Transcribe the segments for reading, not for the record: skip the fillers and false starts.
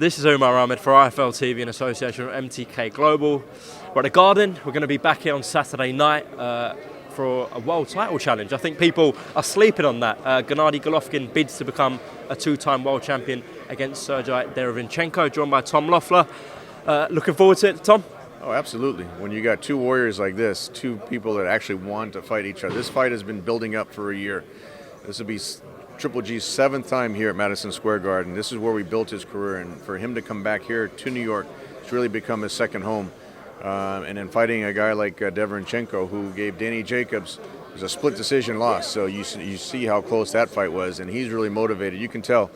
This is UMAR AHMED for IFL TV in association with MTK Global. We're at the Garden. We're going to be back here on Saturday night for a world title challenge. I think people are sleeping on that. Gennady Golovkin bids to become a two-time world champion against Sergei Derevyanchenko, joined by Tom Loeffler. Looking forward to it, Tom? Oh, absolutely. When you got two warriors like this, two people that actually want to fight each other. This fight has been building up for a year. This will be Triple G's 7th time here at Madison Square Garden. This is where we built his career, and for him to come back here to New York, it's really become his second home. And then fighting a guy like Derevyanchenko, who gave Danny Jacobs, it was a split decision loss. So you see how close that fight was, and he's really motivated. You can tell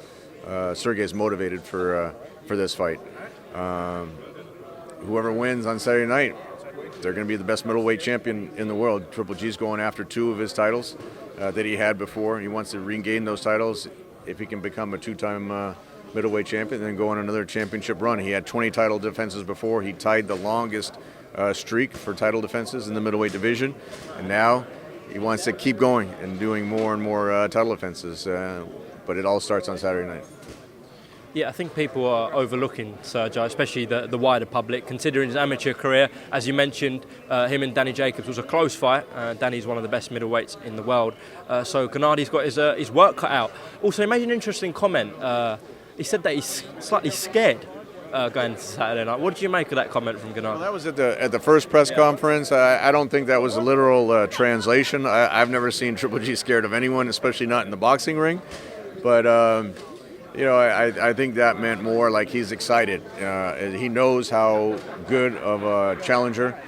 Sergei's motivated for this fight. Whoever wins on Saturday night, they're going to be the best middleweight champion in the world. Triple G's going after 2 of his titles that he had before. He wants to regain those titles if he can become a 2-time middleweight champion and then go on another championship run. He had 20 title defenses before. He tied the longest streak for title defenses in the middleweight division. And now he wants to keep going and doing more and more title defenses. But it all starts on Saturday night. Yeah, I think people are overlooking Sergei, especially the wider public, considering his amateur career. As you mentioned, him and Danny Jacobs was a close fight. Danny's one of the best middleweights in the world. So Gennady's got his work cut out. Also, he made an interesting comment. He said that he's slightly scared going to Saturday night. What did you make of that comment from Gennady? Well, that was at the first press conference. I don't think that was a literal translation. I've never seen Triple G scared of anyone, especially not in the boxing ring. But I think that meant more like he's excited. He knows how good of a challenger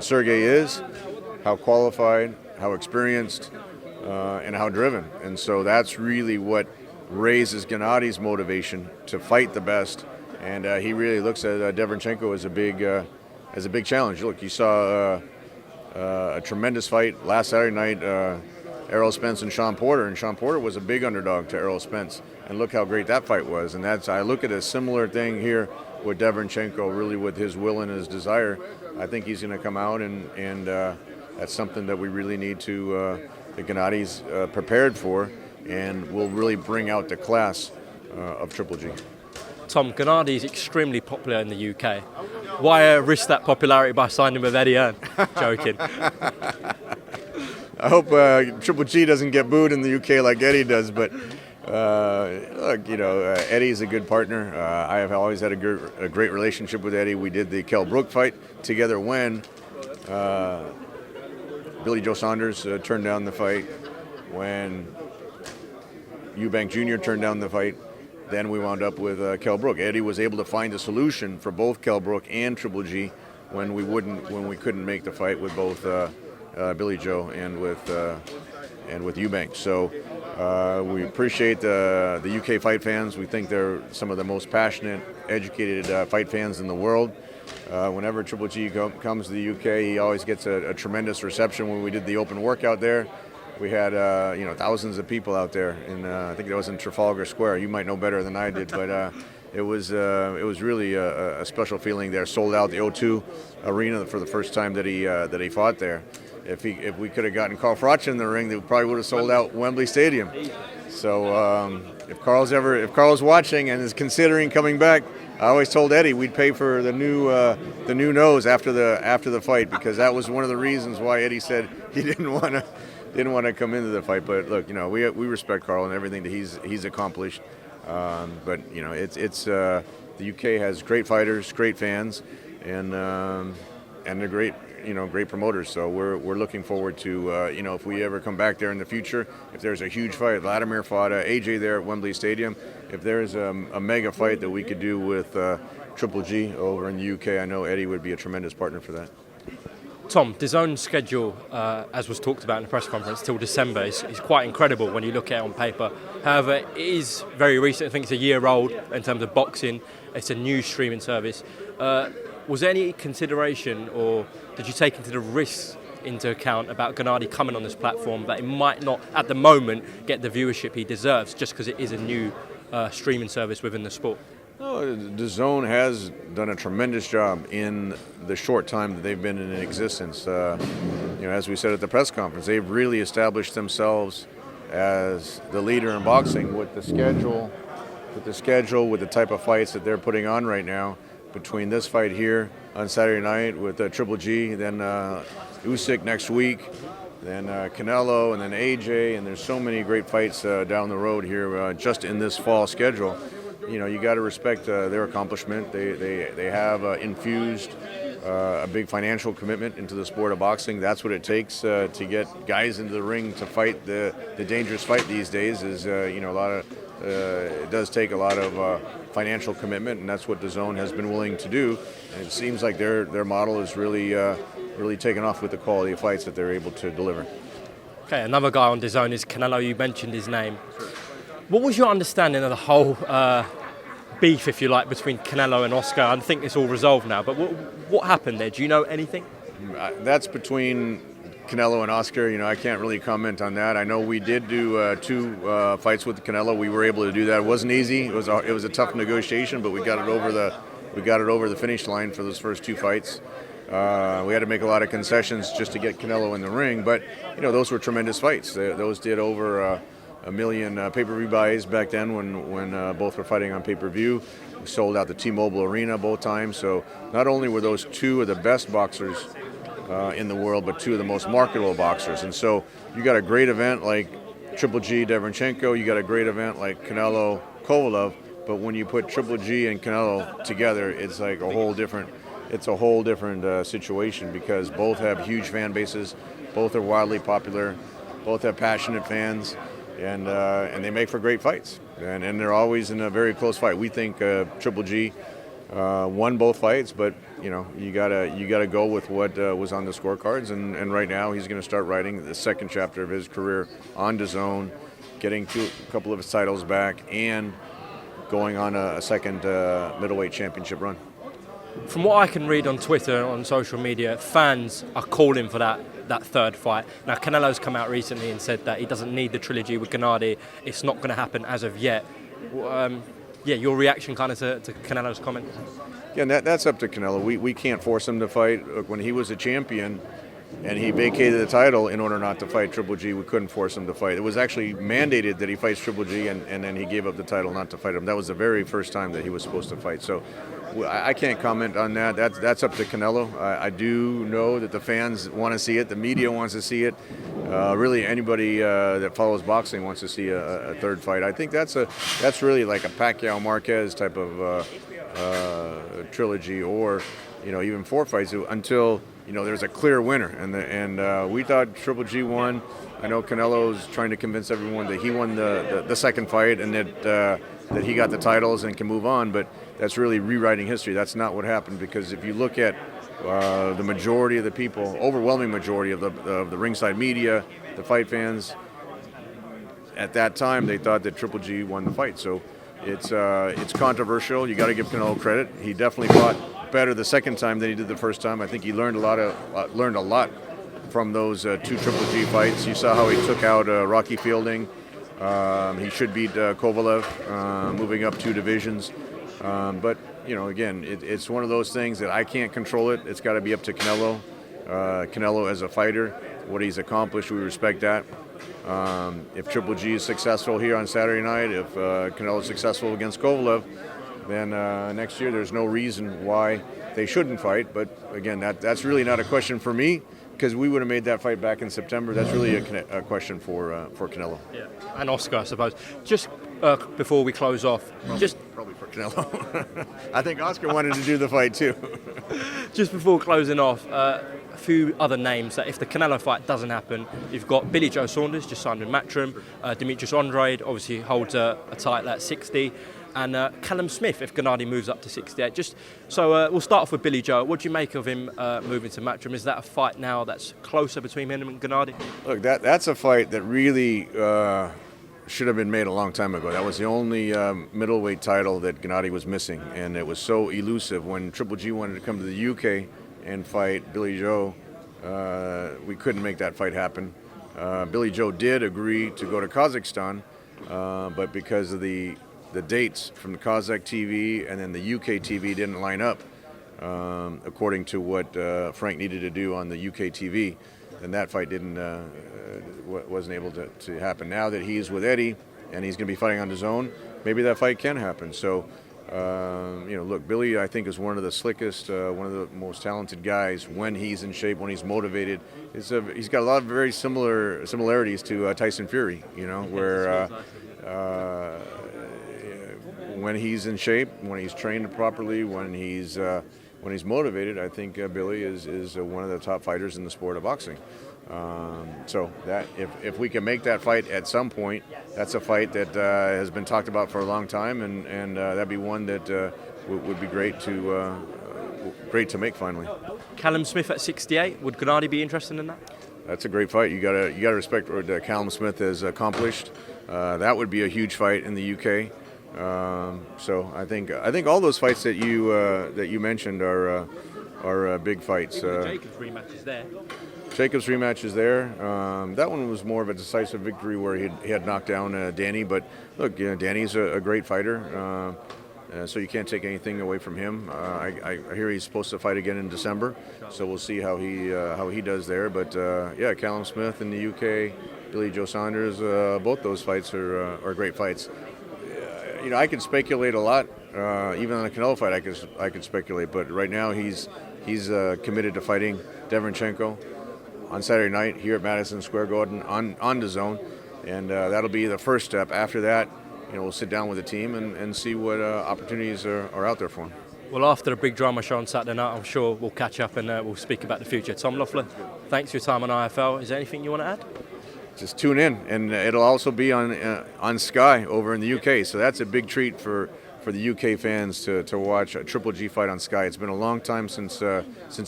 Sergei is, how qualified, how experienced, and how driven. And so that's really what raises Gennady's motivation to fight the best. And he really looks at Derevyanchenko as a big challenge. Look, you saw a tremendous fight last Saturday night. Errol Spence and Sean Porter, and Sean Porter was a big underdog to Errol Spence, and look how great that fight was. And I look at a similar thing here with Derevyanchenko, really with his will and his desire. I think he's going to come out, and that's something that we really need to, that Gennady's prepared for, and will really bring out the class of Triple G. Tom, Gennady is extremely popular in the UK. Why risk that popularity by signing with Eddie Hearn? Joking. I hope Triple G doesn't get booed in the UK like Eddie does, but look, Eddie's a good partner. I have always had a great relationship with Eddie. We did the Kell Brook fight together when Billy Joe Saunders turned down the fight, when Eubank Jr. turned down the fight. Then we wound up with Kell Brook. Eddie was able to find a solution for both Kell Brook and Triple G when we couldn't make the fight with both Billy Joe and with Eubank. So we appreciate the UK fight fans. We think they're some of the most passionate, educated fight fans in the world. Whenever Triple G comes to the UK, he always gets a tremendous reception. When we did the open workout there, we had thousands of people out there, and I think that was in Trafalgar Square. You might know better than I did, but it was really a special feeling there. Sold out the O2 Arena for the first time that he fought there. If we could have gotten Carl Froch in the ring, they probably would have sold out Wembley Stadium. So if Carl's watching and is considering coming back, I always told Eddie we'd pay for the new nose after the fight, because that was one of the reasons why Eddie said he didn't want to come into the fight. But look, we respect Carl and everything that he's accomplished. But it's the UK has great fighters, great fans, and they're great. Great promoters. So we're looking forward to, if we ever come back there in the future, if there's a huge fight, Vladimir fought AJ there at Wembley Stadium. If there's a mega fight that we could do with Triple G over in the UK, I know Eddie would be a tremendous partner for that. Tom, DAZN's schedule, as was talked about in the press conference, till December is quite incredible when you look at it on paper. However, it is very recent. I think it's a year old in terms of boxing. It's a new streaming service. Was there any consideration, or did you take into the risks into account about Gennady coming on this platform, that he might not, at the moment, get the viewership he deserves just because it is a new streaming service within the sport? No, DAZN has done a tremendous job in the short time that they've been in existence. As we said at the press conference, they've really established themselves as the leader in boxing with the schedule with the schedule, with the type of fights that they're putting on right now, between this fight here on Saturday night with Triple G, then Usyk next week, then Canelo, and then AJ, and there's so many great fights down the road here just in this fall schedule. You know, you got to respect their accomplishment. They have infused a big financial commitment into the sport of boxing. That's what it takes to get guys into the ring to fight the dangerous fight these days. Is you know, a lot of it does take a lot of financial commitment, and that's what DAZN has been willing to do. And it seems like their model is really taken off with the quality of fights that they're able to deliver. Okay, another guy on DAZN is Canelo. You mentioned his name. What was your understanding of the whole beef, if you like, between Canelo and Oscar? I think it's all resolved now, but what happened there? Do you know anything? That's between Canelo and Oscar. You know, I can't really comment on that. I know we did do two fights with Canelo. We were able to do that. It wasn't easy. It was a tough negotiation, but we got it over the finish line for those first two fights. We had to make a lot of concessions just to get Canelo in the ring, but you know, those were tremendous fights. Those did over a million pay-per-view buys back then when both were fighting on pay-per-view. We sold out the T-Mobile Arena both times. So not only were those two of the best boxers in the world, but two of the most marketable boxers. And so you got a great event like Triple G Derevyanchenko, you got a great event like Canelo Kovalev, but when you put Triple G and Canelo together, it's like a whole different situation, because both have huge fan bases, both are wildly popular, both have passionate fans, and they make for great fights, and they're always in a very close fight. We think Triple G won both fights, but you know, you gotta go with what was on the scorecards, and right now he's going to start writing the second chapter of his career on DAZN, getting a couple of his titles back, and going on a second middleweight championship run. From what I can read on Twitter and on social media, fans are calling for that third fight. Now, Canelo's come out recently and said that he doesn't need the trilogy with Gennady. It's not going to happen as of yet. Your reaction kind of to Canelo's comment? Yeah, that's up to Canelo. We can't force him to fight. Look, when he was a champion and he vacated the title in order not to fight Triple G, we couldn't force him to fight. It was actually mandated that he fights Triple G, and then he gave up the title not to fight him. That was the very first time that he was supposed to fight. So I can't comment on that. That's up to Canelo. I do know that the fans want to see it. The media wants to see it. Really, anybody that follows boxing wants to see a third fight. I think that's really like a Pacquiao-Marquez type of trilogy, or even four fights until there's a clear winner. And we thought Triple G won. I know Canelo's trying to convince everyone that he won the second fight and that he got the titles and can move on, but that's really rewriting history. That's not what happened, because if you look at the majority of the people, overwhelming majority of the ringside media, the fight fans, at that time they thought that Triple G won the fight. So it's controversial. You got to give Canelo credit. He definitely fought better the second time than he did the first time. I think he learned a lot from those two Triple G fights. You saw how he took out Rocky Fielding. He should beat Kovalev, moving up two divisions. But again, it's one of those things that I can't control it. It's got to be up to Canelo. Canelo as a fighter, what he's accomplished, we respect that. If Triple G is successful here on Saturday night, if Canelo is successful against Kovalev, then next year there's no reason why they shouldn't fight. But again, that's really not a question for me, because we would have made that fight back in September. That's really a question for Canelo. Yeah, and Oscar, I suppose. Just before we close off, probably for Canelo. I think Oscar wanted to do the fight too. Just before closing off, a few other names that if the Canelo fight doesn't happen, you've got Billy Joe Saunders, just signed with Matchroom, Demetrius Andrade obviously holds a title at 60, and Callum Smith if Gennady moves up to 68. We'll start off with Billy Joe. What do you make of him moving to Matchroom? Is that a fight now that's closer between him and Gennady? Look, that's a fight that really should have been made a long time ago. That was the only middleweight title that Gennady was missing, and it was so elusive. When Triple G wanted to come to the UK and fight Billy Joe, we couldn't make that fight happen. Billy Joe did agree to go to Kazakhstan, but because of the dates from the Kazakh TV and then the UK TV didn't line up according to what Frank needed to do on the UK TV, then that fight wasn't able to happen. Now that he's with Eddie and he's going to be fighting on DAZN, maybe that fight can happen. So, look, Billy, I think, is one of the slickest, one of the most talented guys when he's in shape, when he's motivated. He's got a lot of very similarities to Tyson Fury, where when he's in shape, when he's trained properly, when he's motivated, I think Billy is one of the top fighters in the sport of boxing. So that if we can make that fight at some point, that's a fight that has been talked about for a long time, and that'd be one that would be great to make finally. Callum Smith at 68. Would Gennady be interested in that? That's a great fight. You gotta respect what Callum Smith has accomplished. That would be a huge fight in the UK. So I think all those fights that you mentioned are big fights. Jacobs rematch is there. Jacobs rematch is there. That one was more of a decisive victory where he had knocked down Danny. But look, Danny's a great fighter, so you can't take anything away from him. I hear he's supposed to fight again in December, so we'll see how he does there. But Callum Smith in the UK, Billy Joe Saunders, both those fights are great fights. I could speculate a lot. Even on a Canelo fight, I could speculate. But right now, he's committed to fighting Deverenchenko on Saturday night here at Madison Square Garden on DAZN, and that'll be the first step. After that, we'll sit down with the team and see what opportunities are out there for him. Well, after the big drama show on Saturday night, I'm sure we'll catch up and we'll speak about the future. Tom Loeffler, thanks for your time on IFL. Is there anything you want to add? Just tune in, and it'll also be on Sky over in the UK. So that's a big treat for the UK fans to watch a Triple G fight on Sky. It's been a long time since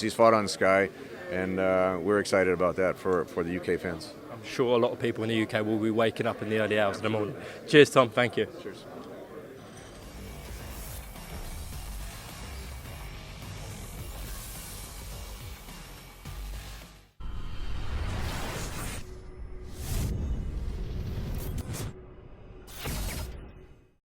he's fought on Sky, and we're excited about that for the UK fans. I'm sure a lot of people in the UK will be waking up in the early hours of the morning. Cheers, Tom. Thank you. Cheers.